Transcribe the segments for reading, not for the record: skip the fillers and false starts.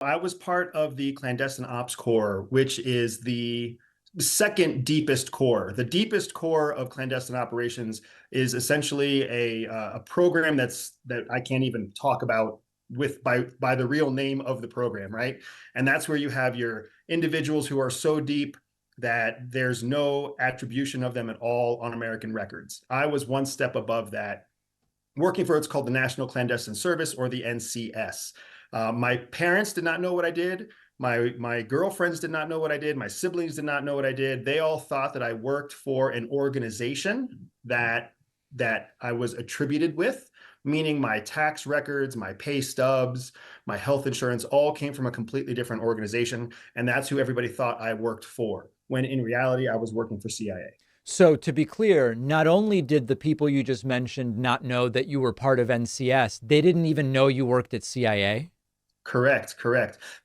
I was part of the clandestine ops corps, which is the second deepest corps. The deepest core of clandestine operations is essentially a program that I can't even talk about by the real name of the program, right? And that's where you have your individuals who are so deep that there's no attribution of them at all on American records. I was one step above that, working for what's called the National Clandestine Service, or the NCS. My parents did not know what I did. My girlfriends did not know what I did. My siblings did not know what I did. They all thought that I worked for an organization that I was attributed with, meaning my tax records, my pay stubs, my health insurance all came from a completely different organization. And that's who everybody thought I worked for, when in reality, I was working for CIA. So to be clear, not only did the people you just mentioned not know that you were part of NCS, they didn't even know you worked at CIA? Correct.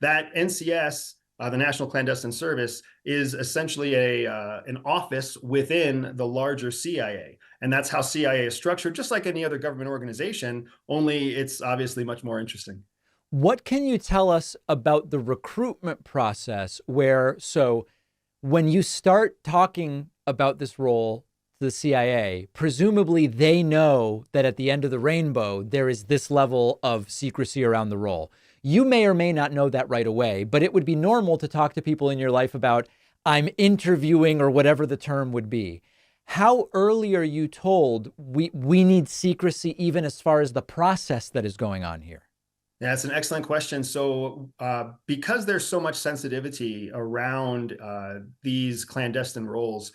That NCS, the National Clandestine Service, is essentially an office within the larger CIA. And that's how CIA is structured, just like any other government organization, only it's obviously much more interesting. What can you tell us about the recruitment process so when you start talking about this role to the CIA, presumably they know that at the end of the rainbow, there is this level of secrecy around the role. You may or may not know that right away, but it would be normal to talk to people in your life about, I'm interviewing, or whatever the term would be. How early are you told we need secrecy, even as far as the process that is going on here? Yeah, that's an excellent question. So because there's so much sensitivity around these clandestine roles,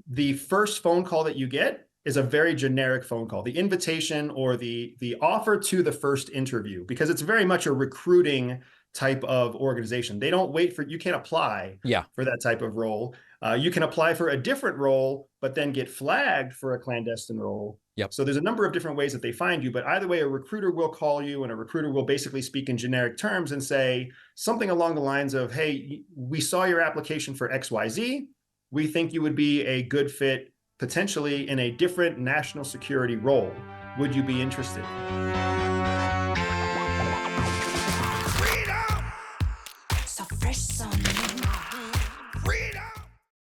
the first phone call that you get is a very generic phone call, the invitation or the offer to the first interview, because it's very much a recruiting type of organization. They don't wait for, you can't apply for that type of role. You can apply for a different role, but then get flagged for a clandestine role. Yep. So there's a number of different ways that they find you, but either way, a recruiter will call you, and a recruiter will basically speak in generic terms and say something along the lines of, hey, we saw your application for XYZ. We think you would be a good fit potentially in a different national security role. Would you be interested? Freedom! So fresh, so new.